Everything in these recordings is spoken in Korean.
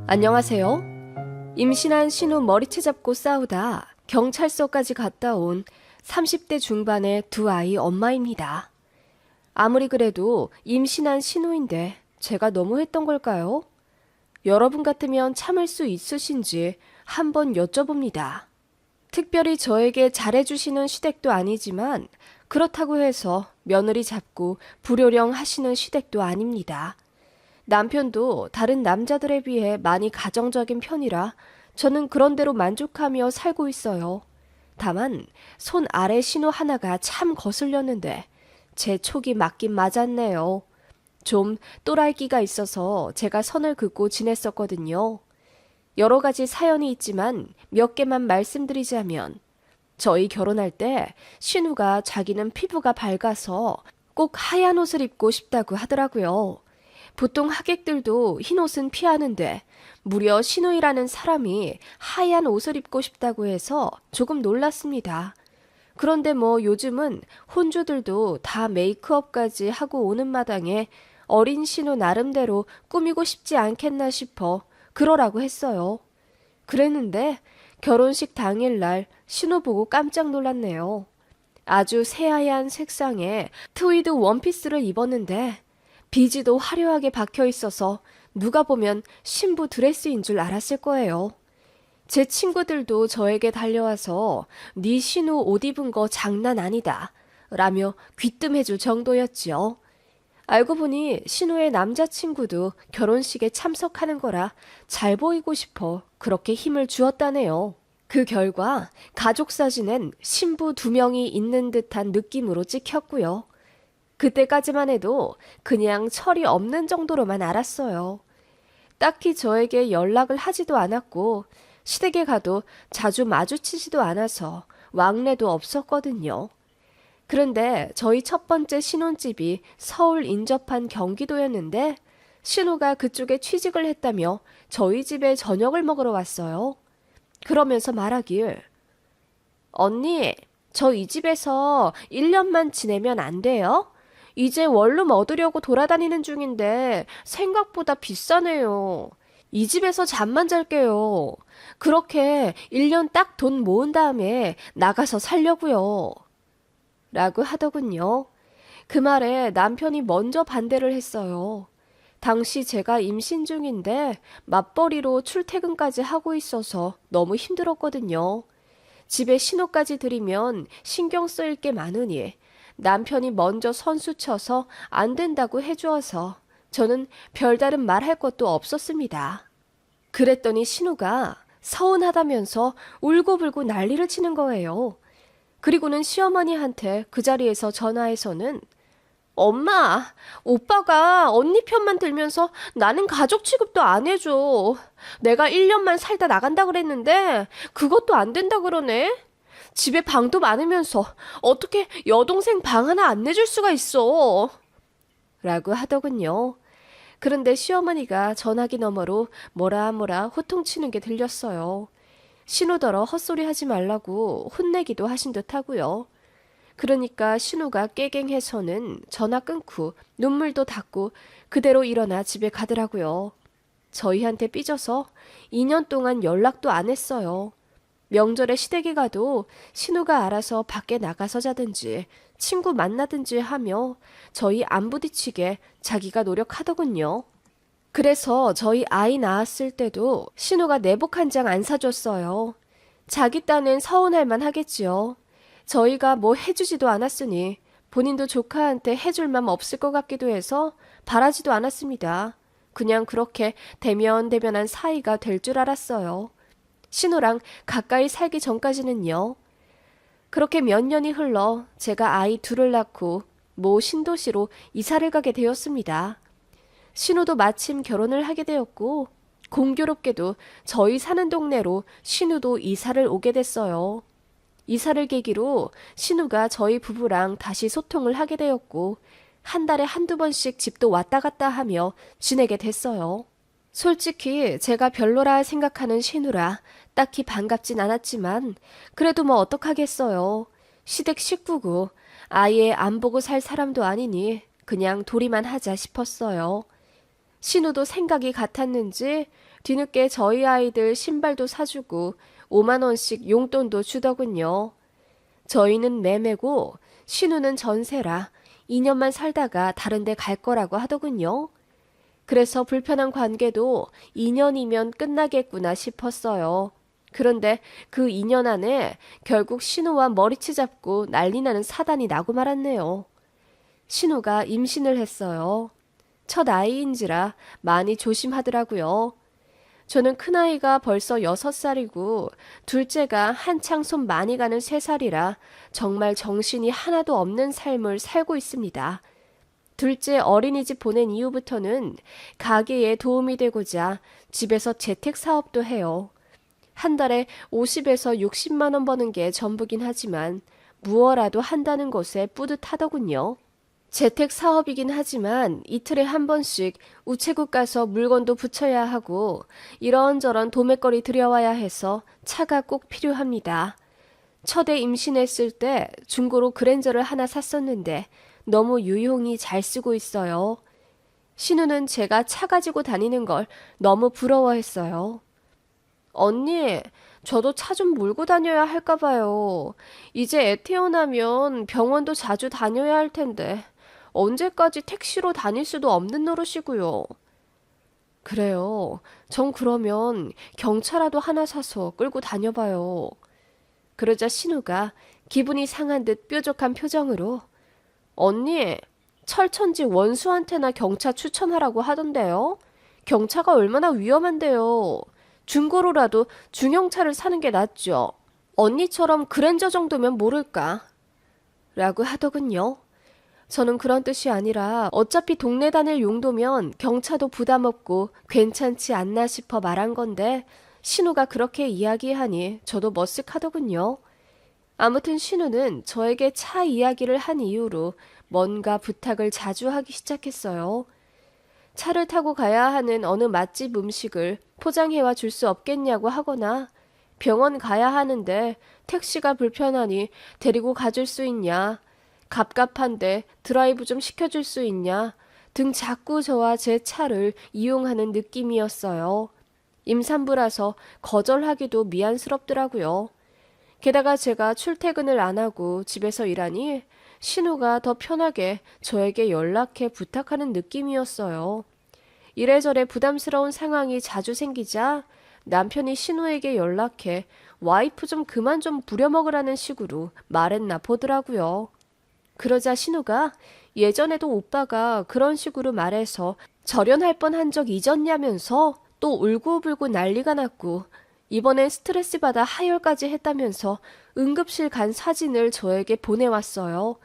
안녕하세요. 임신한 신우 머리채 잡고 싸우다 경찰서까지 갔다 온 30대 중반의 두 아이 엄마입니다. 아무리 그래도 임신한 신우인데 제가 너무했던 걸까요? 여러분 같으면 참을 수 있으신지 한번 여쭤봅니다. 특별히 저에게 잘해주시는 시댁도 아니지만 그렇다고 해서 며느리 잡고 불효령 하시는 시댁도 아닙니다. 남편도 다른 남자들에 비해 많이 가정적인 편이라 저는 그런대로 만족하며 살고 있어요. 다만 손 아래 신호 하나가 참 거슬렸는데 제 촉이 맞긴 맞았네요. 좀 또랄기가 있어서 제가 선을 긋고 지냈었거든요. 여러 가지 사연이 있지만 몇 개만 말씀드리자면 저희 결혼할 때 신우가 자기는 피부가 밝아서 꼭 하얀 옷을 입고 싶다고 하더라고요. 보통 하객들도 흰 옷은 피하는데 무려 신우이라는 사람이 하얀 옷을 입고 싶다고 해서 조금 놀랐습니다. 그런데 뭐 요즘은 혼주들도 다 메이크업까지 하고 오는 마당에 어린 신우 나름대로 꾸미고 싶지 않겠나 싶어 그러라고 했어요. 그랬는데 결혼식 당일날 신우 보고 깜짝 놀랐네요. 아주 새하얀 색상의 트위드 원피스를 입었는데 비지도 화려하게 박혀 있어서 누가 보면 신부 드레스인 줄 알았을 거예요. 제 친구들도 저에게 달려와서 네 신우 옷 입은 거 장난 아니다 라며 귀뜸해줄 정도였지요. 알고 보니 신우의 남자친구도 결혼식에 참석하는 거라 잘 보이고 싶어 그렇게 힘을 주었다네요. 그 결과 가족 사진엔 신부 2명이 있는 듯한 느낌으로 찍혔고요. 그때까지만 해도 그냥 철이 없는 정도로만 알았어요. 딱히 저에게 연락을 하지도 않았고 시댁에 가도 자주 마주치지도 않아서 왕래도 없었거든요. 그런데 저희 첫 번째 신혼집이 서울 인접한 경기도였는데 신우가 그쪽에 취직을 했다며 저희 집에 저녁을 먹으러 왔어요. 그러면서 말하길, 언니, 저 이 집에서 1년만 지내면 안 돼요? 이제 원룸 얻으려고 돌아다니는 중인데 생각보다 비싸네요. 이 집에서 잠만 잘게요. 그렇게 1년 딱 돈 모은 다음에 나가서 살려고요. 라고 하더군요. 그 말에 남편이 먼저 반대를 했어요. 당시 제가 임신 중인데 맞벌이로 출퇴근까지 하고 있어서 너무 힘들었거든요. 집에 신호까지 들이면 신경 쓰일 게 많으니 남편이 먼저 선수 쳐서 안 된다고 해주어서 저는 별다른 말할 것도 없었습니다. 그랬더니 신우가 서운하다면서 울고불고 난리를 치는 거예요. 그리고는 시어머니한테 그 자리에서 전화해서는 엄마, 오빠가 언니 편만 들면서 나는 가족 취급도 안 해줘. 내가 1년만 살다 나간다 그랬는데 그것도 안 된다 그러네. 집에 방도 많으면서 어떻게 여동생 방 하나 안 내줄 수가 있어. 라고 하더군요. 그런데 시어머니가 전화기 너머로 뭐라 호통치는 게 들렸어요. 신우더러 헛소리 하지 말라고 혼내기도 하신 듯 하고요. 그러니까 신우가 깨갱해서는 전화 끊고 눈물도 닦고 그대로 일어나 집에 가더라고요. 저희한테 삐져서 2년 동안 연락도 안 했어요. 명절에 시댁에 가도 신우가 알아서 밖에 나가서 자든지 친구 만나든지 하며 저희 안 부딪히게 자기가 노력하더군요. 그래서 저희 아이 낳았을 때도 신우가 내복 한 장 안 사줬어요. 자기 딴엔 서운할 만 하겠지요. 저희가 뭐 해주지도 않았으니 본인도 조카한테 해줄 맘 없을 것 같기도 해서 바라지도 않았습니다. 그냥 그렇게 대면대면한 사이가 될 줄 알았어요. 신우랑 가까이 살기 전까지는요. 그렇게 몇 년이 흘러 제가 아이 둘을 낳고 모 신도시로 이사를 가게 되었습니다. 신우도 마침 결혼을 하게 되었고 공교롭게도 저희 사는 동네로 신우도 이사를 오게 됐어요. 이사를 계기로 신우가 저희 부부랑 다시 소통을 하게 되었고 한 달에 한두 번씩 집도 왔다 갔다 하며 지내게 됐어요. 솔직히 제가 별로라 생각하는 신우라 딱히 반갑진 않았지만 그래도 뭐 어떡하겠어요. 시댁 식구고 아예 안 보고 살 사람도 아니니 그냥 도리만 하자 싶었어요. 신우도 생각이 같았는지 뒤늦게 저희 아이들 신발도 사주고 5만 원씩 용돈도 주더군요. 저희는 매매고 신우는 전세라 2년만 살다가 다른 데 갈 거라고 하더군요. 그래서 불편한 관계도 2년이면 끝나겠구나 싶었어요. 그런데 그 2년 안에 결국 신우와 머리채 잡고 난리 나는 사단이 나고 말았네요. 신우가 임신을 했어요. 첫 아이인지라 많이 조심하더라고요. 저는 큰아이가 벌써 6살이고 둘째가 한창 손 많이 가는 3살이라 정말 정신이 하나도 없는 삶을 살고 있습니다. 둘째 어린이집 보낸 이후부터는 가게에 도움이 되고자 집에서 재택 사업도 해요. 한 달에 50에서 60만 원 버는 게 전부긴 하지만 무어라도 한다는 것에 뿌듯하더군요. 재택 사업이긴 하지만 이틀에 한 번씩 우체국 가서 물건도 붙여야 하고 이런저런 도매거리 들여와야 해서 차가 꼭 필요합니다. 첫애 임신했을 때 중고로 그랜저를 하나 샀었는데 너무 유용히 잘 쓰고 있어요. 신우는 제가 차 가지고 다니는 걸 너무 부러워했어요. 언니, 저도 차 좀 몰고 다녀야 할까 봐요. 이제 애 태어나면 병원도 자주 다녀야 할 텐데 언제까지 택시로 다닐 수도 없는 노릇이고요. 그래요. 전 그러면 경차라도 하나 사서 끌고 다녀봐요. 그러자 신우가 기분이 상한 듯 뾰족한 표정으로 언니, 철천지 원수한테나 경차 추천하라고 하던데요. 경차가 얼마나 위험한데요. 중고로라도 중형차를 사는 게 낫죠. 언니처럼 그랜저 정도면 모를까? 라고 하더군요. 저는 그런 뜻이 아니라 어차피 동네 다닐 용도면 경차도 부담 없고 괜찮지 않나 싶어 말한 건데 신우가 그렇게 이야기하니 저도 머쓱하더군요. 아무튼 신우는 저에게 차 이야기를 한 이후로 뭔가 부탁을 자주 하기 시작했어요. 차를 타고 가야 하는 어느 맛집 음식을 포장해와 줄 수 없겠냐고 하거나 병원 가야 하는데 택시가 불편하니 데리고 가줄 수 있냐, 갑갑한데 드라이브 좀 시켜줄 수 있냐 등 자꾸 저와 제 차를 이용하는 느낌이었어요. 임산부라서 거절하기도 미안스럽더라고요. 게다가 제가 출퇴근을 안 하고 집에서 일하니 신우가 더 편하게 저에게 연락해 부탁하는 느낌이었어요. 이래저래 부담스러운 상황이 자주 생기자 남편이 신우에게 연락해 와이프 좀 그만 좀 부려먹으라는 식으로 말했나 보더라고요. 그러자 신우가 예전에도 오빠가 그런 식으로 말해서 절연할 뻔한 적 잊었냐면서 또 울고불고 난리가 났고 이번엔 스트레스 받아 하혈까지 했다면서 응급실 간 사진을 저에게 보내왔어요.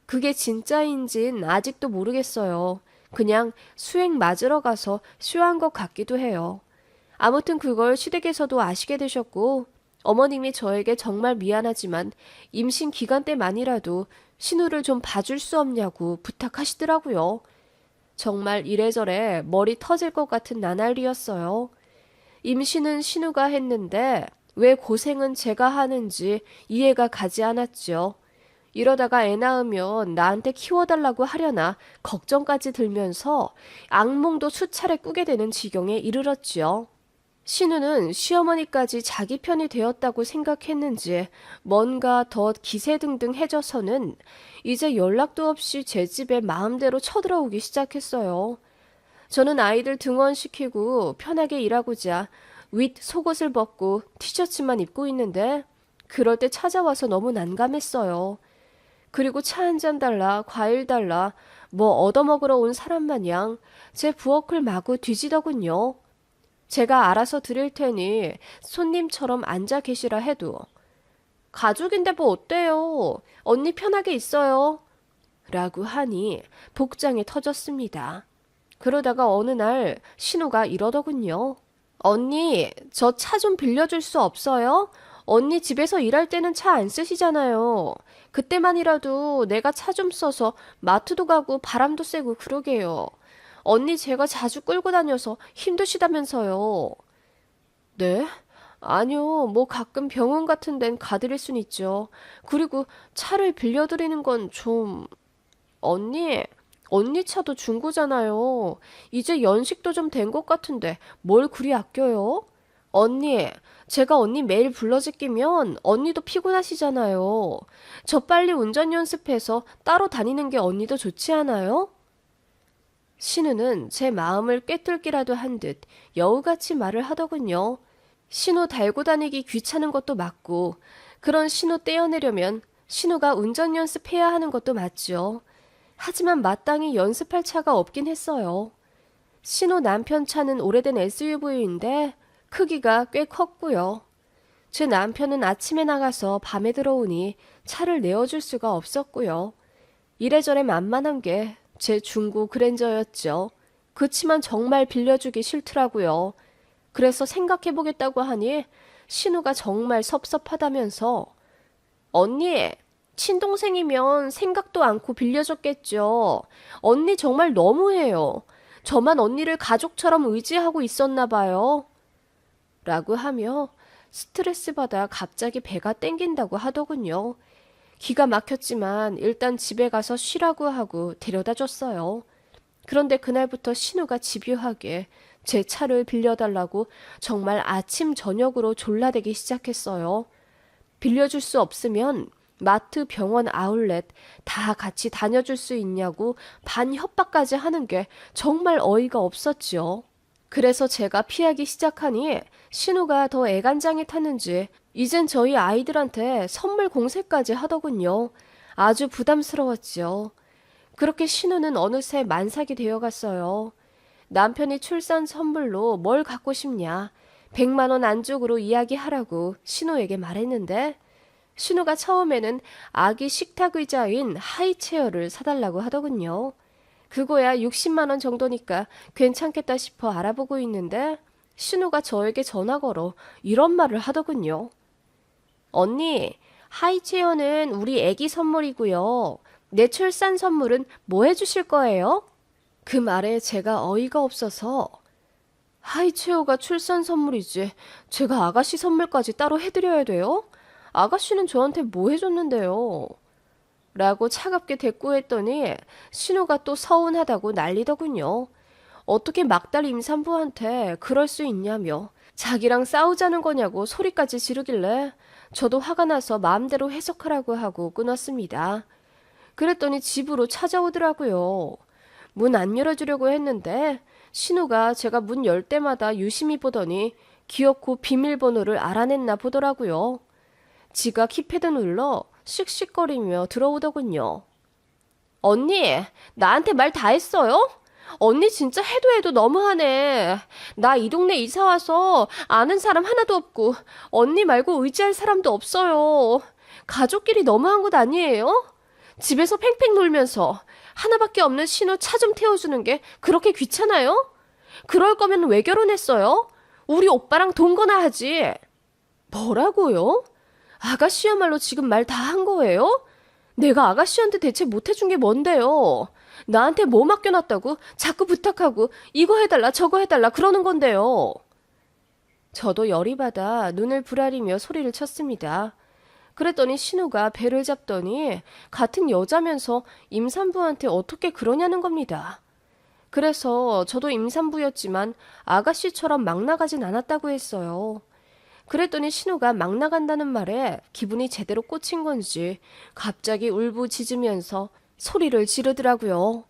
그게 진짜인진 아직도 모르겠어요. 그냥 수액 맞으러 가서 쇼한 것 같기도 해요. 아무튼 그걸 시댁에서도 아시게 되셨고 어머님이 저에게 정말 미안하지만 임신 기간 때만이라도 신우를 좀 봐줄 수 없냐고 부탁하시더라고요. 정말 이래저래 머리 터질 것 같은 나날이었어요. 임신은 신우가 했는데 왜 고생은 제가 하는지 이해가 가지 않았죠. 이러다가 애 낳으면 나한테 키워달라고 하려나 걱정까지 들면서 악몽도 수차례 꾸게 되는 지경에 이르렀지요. 신우는 시어머니까지 자기 편이 되었다고 생각했는지 뭔가 더 기세등등해져서는 이제 연락도 없이 제 집에 마음대로 쳐들어오기 시작했어요. 저는 아이들 등원시키고 편하게 일하고자 윗 속옷을 벗고 티셔츠만 입고 있는데 그럴 때 찾아와서 너무 난감했어요. 그리고 차 한 잔 달라, 과일 달라, 뭐 얻어먹으러 온 사람 마냥 제 부엌을 마구 뒤지더군요. 제가 알아서 드릴 테니 손님처럼 앉아 계시라 해도 가족인데 뭐 어때요? 언니 편하게 있어요. 라고 하니 복장이 터졌습니다. 그러다가 어느 날 신우가 이러더군요. 언니, 저 차 좀 빌려줄 수 없어요? 언니 집에서 일할 때는 차 안 쓰시잖아요. 그때만이라도 내가 차 좀 써서 마트도 가고 바람도 쐬고 그러게요. 언니 제가 자주 끌고 다녀서 힘드시다면서요. 네? 아니요, 뭐 가끔 병원 같은 데는 가드릴 순 있죠. 그리고 차를 빌려드리는 건 좀... 언니, 언니 차도 중고잖아요. 이제 연식도 좀 된 것 같은데 뭘 그리 아껴요? 언니, 제가 언니 매일 불러제끼면 언니도 피곤하시잖아요. 저 빨리 운전 연습해서 따로 다니는 게 언니도 좋지 않아요? 신우는 제 마음을 꿰뚫기라도 한 듯 여우같이 말을 하더군요. 신호 달고 다니기 귀찮은 것도 맞고, 그런 신호 떼어내려면 신우가 운전 연습해야 하는 것도 맞죠. 하지만 마땅히 연습할 차가 없긴 했어요. 신우 남편 차는 오래된 SUV인데 크기가 꽤 컸고요. 제 남편은 아침에 나가서 밤에 들어오니 차를 내어줄 수가 없었고요. 이래저래 만만한 게 제 중고 그랜저였죠. 그치만 정말 빌려주기 싫더라고요. 그래서 생각해보겠다고 하니 신우가 정말 섭섭하다면서 언니, 친동생이면 생각도 않고 빌려줬겠죠. 언니 정말 너무해요. 저만 언니를 가족처럼 의지하고 있었나 봐요. 라고 하며 스트레스 받아 갑자기 배가 땡긴다고 하더군요. 기가 막혔지만 일단 집에 가서 쉬라고 하고 데려다 줬어요. 그런데 그날부터 신우가 집요하게 제 차를 빌려달라고 정말 아침 저녁으로 졸라대기 시작했어요. 빌려줄 수 없으면 마트, 병원, 아울렛 다 같이 다녀줄 수 있냐고 반 협박까지 하는 게 정말 어이가 없었지요. 그래서 제가 피하기 시작하니 신우가 더 애간장이 탔는지 이젠 저희 아이들한테 선물 공세까지 하더군요. 아주 부담스러웠지요. 그렇게 신우는 어느새 만삭이 되어갔어요. 남편이 출산 선물로 뭘 갖고 싶냐, 100만 원 안쪽으로 이야기하라고 신우에게 말했는데 신우가 처음에는 아기 식탁 의자인 하이체어를 사달라고 하더군요. 그거야 60만 원 정도니까 괜찮겠다 싶어 알아보고 있는데 신우가 저에게 전화 걸어 이런 말을 하더군요. 언니, 하이체어는 우리 애기 선물이고요. 내 출산 선물은 뭐 해주실 거예요? 그 말에 제가 어이가 없어서 하이체어가 출산 선물이지 제가 아가씨 선물까지 따로 해드려야 돼요? 아가씨는 저한테 뭐 해줬는데요? 라고 차갑게 대꾸했더니 신우가 또 서운하다고 난리더군요. 어떻게 막달 임산부한테 그럴 수 있냐며 자기랑 싸우자는 거냐고 소리까지 지르길래 저도 화가 나서 마음대로 해석하라고 하고 끊었습니다. 그랬더니 집으로 찾아오더라고요. 문 안 열어주려고 했는데 신우가 제가 문 열 때마다 유심히 보더니 기어코 비밀번호를 알아냈나 보더라고요. 지가 키패드 눌러 씩씩거리며 들어오더군요. 언니, 나한테 말 다 했어요? 언니 진짜 해도 해도 너무하네. 나 이 동네 이사 와서 아는 사람 하나도 없고 언니 말고 의지할 사람도 없어요. 가족끼리 너무한 것 아니에요? 집에서 팽팽 놀면서 하나밖에 없는 신우 차 좀 태워주는 게 그렇게 귀찮아요? 그럴 거면 왜 결혼했어요? 우리 오빠랑 동거나 하지. 뭐라고요? 아가씨야말로 지금 말 다 한 거예요? 내가 아가씨한테 대체 못해준 게 뭔데요? 나한테 뭐 맡겨놨다고 자꾸 부탁하고 이거 해달라 저거 해달라 그러는 건데요. 저도 열이 받아 눈을 부라리며 소리를 쳤습니다. 그랬더니 신우가 배를 잡더니 같은 여자면서 임산부한테 어떻게 그러냐는 겁니다. 그래서 저도 임산부였지만 아가씨처럼 막 나가진 않았다고 했어요. 그랬더니 신우가 막 나간다는 말에 기분이 제대로 꽂힌 건지 갑자기 울부짖으면서 소리를 지르더라고요.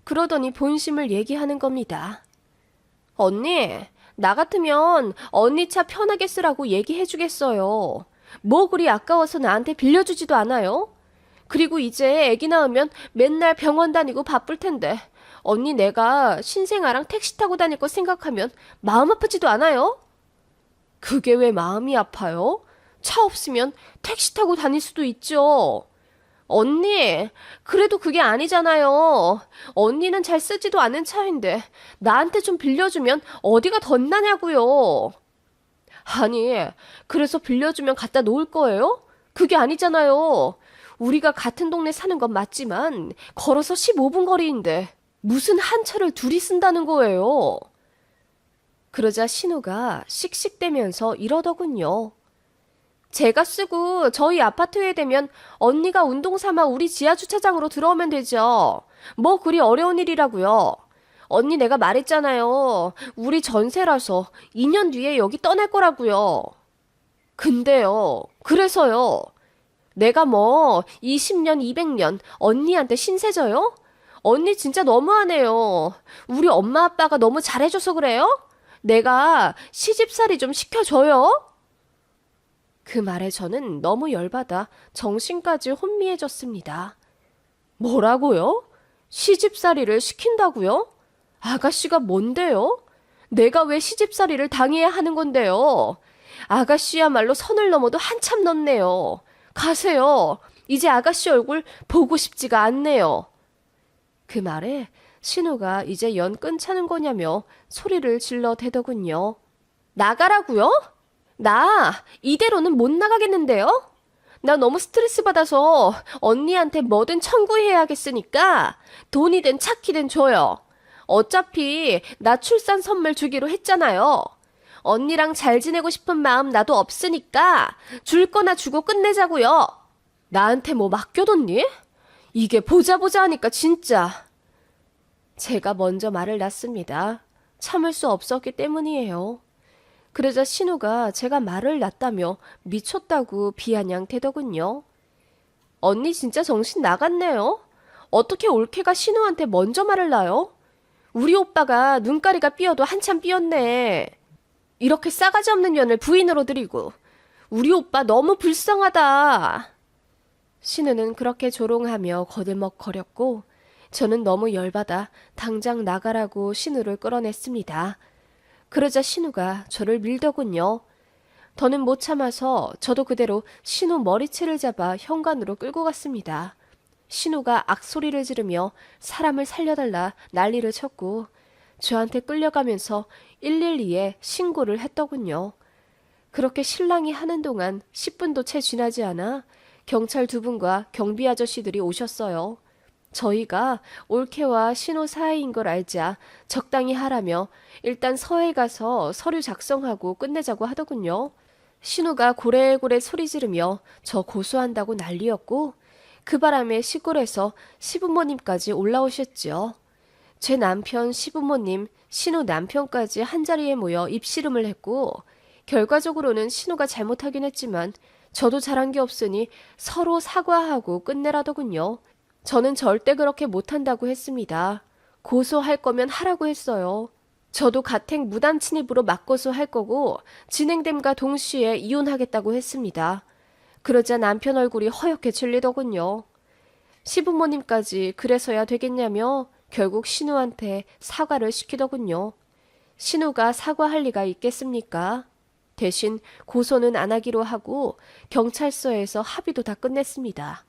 그러더니 본심을 얘기하는 겁니다. 언니, 나 같으면 언니 차 편하게 쓰라고 얘기해주겠어요. 뭐 그리 아까워서 나한테 빌려주지도 않아요? 그리고 이제 애기 낳으면 맨날 병원 다니고 바쁠 텐데 언니 내가 신생아랑 택시 타고 다닐 거 생각하면 마음 아프지도 않아요? 그게 왜 마음이 아파요? 차 없으면 택시 타고 다닐 수도 있죠. 언니, 그래도 그게 아니잖아요. 언니는 잘 쓰지도 않은 차인데 나한테 좀 빌려주면 어디가 덧나냐고요. 아니, 그래서 빌려주면 갖다 놓을 거예요? 그게 아니잖아요. 우리가 같은 동네 사는 건 맞지만 걸어서 15분 거리인데 무슨 한 차를 둘이 쓴다는 거예요. 그러자 신우가 씩씩대면서 이러더군요. 제가 쓰고 저희 아파트에 되면 언니가 운동 삼아 우리 지하 주차장으로 들어오면 되죠. 뭐 그리 어려운 일이라고요. 언니 내가 말했잖아요. 우리 전세라서 2년 뒤에 여기 떠날 거라고요. 근데요. 그래서요. 내가 뭐 20년, 200년 언니한테 신세져요? 언니 진짜 너무하네요. 우리 엄마 아빠가 너무 잘해줘서 그래요? 내가 시집살이 좀 시켜줘요? 그 말에 저는 너무 열받아 정신까지 혼미해졌습니다. 뭐라고요? 시집살이를 시킨다고요? 아가씨가 뭔데요? 내가 왜 시집살이를 당해야 하는 건데요? 아가씨야말로 선을 넘어도 한참 넘네요. 가세요. 이제 아가씨 얼굴 보고 싶지가 않네요. 그 말에 신우가 이제 연 끊자는 거냐며 소리를 질러 대더군요. 나가라고요? 나 이대로는 못 나가겠는데요? 나 너무 스트레스 받아서 언니한테 뭐든 청구해야겠으니까 돈이든 차키든 줘요. 어차피 나 출산 선물 주기로 했잖아요. 언니랑 잘 지내고 싶은 마음 나도 없으니까 줄 거나 주고 끝내자고요. 나한테 뭐 맡겨뒀니? 이게 보자 하니까 진짜. 제가 먼저 말을 놨습니다. 참을 수 없었기 때문이에요. 그러자 신우가 제가 말을 놨다며 미쳤다고 비아냥대더군요. 언니 진짜 정신 나갔네요. 어떻게 올케가 신우한테 먼저 말을 놔요? 우리 오빠가 눈가리가 삐어도 한참 삐었네. 이렇게 싸가지 없는 년을 부인으로 들이고 우리 오빠 너무 불쌍하다. 신우는 그렇게 조롱하며 거들먹거렸고 저는 너무 열받아 당장 나가라고 신우를 끌어냈습니다. 그러자 신우가 저를 밀더군요. 더는 못 참아서 저도 그대로 신우 머리채를 잡아 현관으로 끌고 갔습니다. 신우가 악소리를 지르며 사람을 살려달라 난리를 쳤고 저한테 끌려가면서 112에 신고를 했더군요. 그렇게 신랑이 하는 동안 10분도 채 지나지 않아 경찰 2분과 경비 아저씨들이 오셨어요. 저희가 올케와 신우 사이인 걸 알자 적당히 하라며 일단 서에 가서 서류 작성하고 끝내자고 하더군요. 신우가 고래고래 소리 지르며 저 고소한다고 난리였고 그 바람에 시골에서 시부모님까지 올라오셨죠. 제 남편 시부모님, 신우 남편까지 한자리에 모여 입씨름을 했고 결과적으로는 신우가 잘못하긴 했지만 저도 잘한 게 없으니 서로 사과하고 끝내라더군요. 저는 절대 그렇게 못한다고 했습니다. 고소할 거면 하라고 했어요. 저도 가택 무단 침입으로 맞고소할 거고 진행됨과 동시에 이혼하겠다고 했습니다. 그러자 남편 얼굴이 허옇게 질리더군요. 시부모님까지 그래서야 되겠냐며 결국 신우한테 사과를 시키더군요. 신우가 사과할 리가 있겠습니까? 대신 고소는 안 하기로 하고 경찰서에서 합의도 다 끝냈습니다.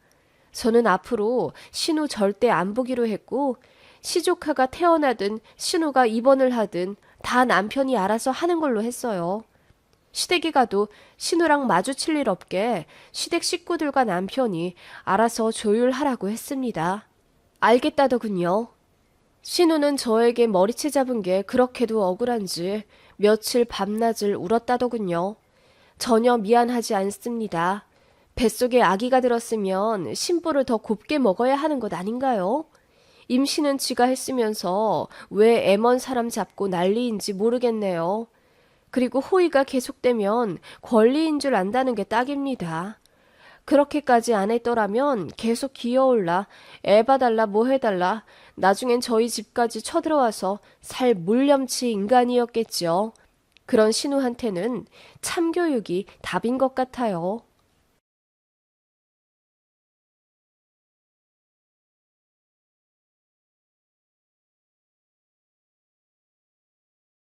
저는 앞으로 신우 절대 안 보기로 했고 시조카가 태어나든 신우가 입원을 하든 다 남편이 알아서 하는 걸로 했어요. 시댁이 가도 신우랑 마주칠 일 없게 시댁 식구들과 남편이 알아서 조율하라고 했습니다. 알겠다더군요. 신우는 저에게 머리채 잡은 게 그렇게도 억울한지 며칠 밤낮을 울었다더군요. 전혀 미안하지 않습니다. 뱃속에 아기가 들었으면 신부를 더 곱게 먹어야 하는 것 아닌가요? 임신은 지가 했으면서 왜 애먼 사람 잡고 난리인지 모르겠네요. 그리고 호의가 계속되면 권리인 줄 안다는 게 딱입니다. 그렇게까지 안 했더라면 계속 기어올라 애 봐달라 뭐 해달라 나중엔 저희 집까지 쳐들어와서 살 물렴치 인간이었겠죠. 그런 신우한테는 참교육이 답인 것 같아요.